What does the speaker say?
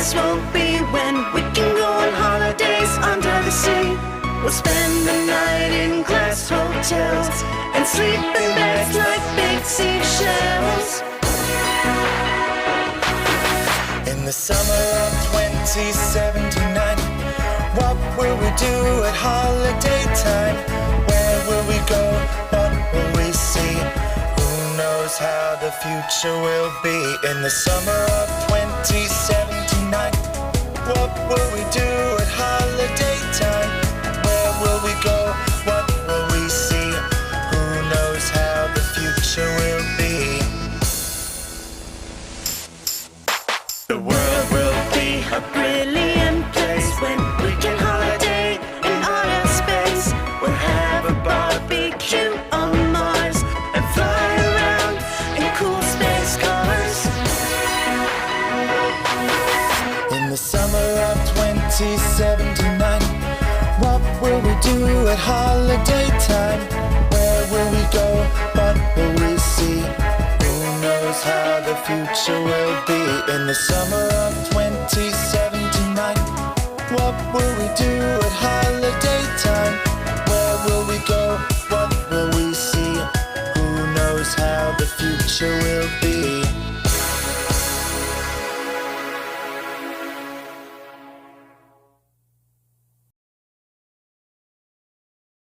this won't be when we can go on holidays under the sea. We'll spend the night in glass hotels and sleep in beds like big seashells. In the summer of 2079, what will we do at holiday time? Where will we go? What will we see? Who knows how the future will be? In the summer of 2079, what will we do at holiday time? Where will we go? What will we see? Who knows how the future will be? The world will be a brilliant place when we can holiday in outer space. We'll have a barbecue on Mars and fly around in cool space cars. In the summer of 2079, what will we do at holiday time? Where will we go? What will we see? Who knows how the future will be? In the summer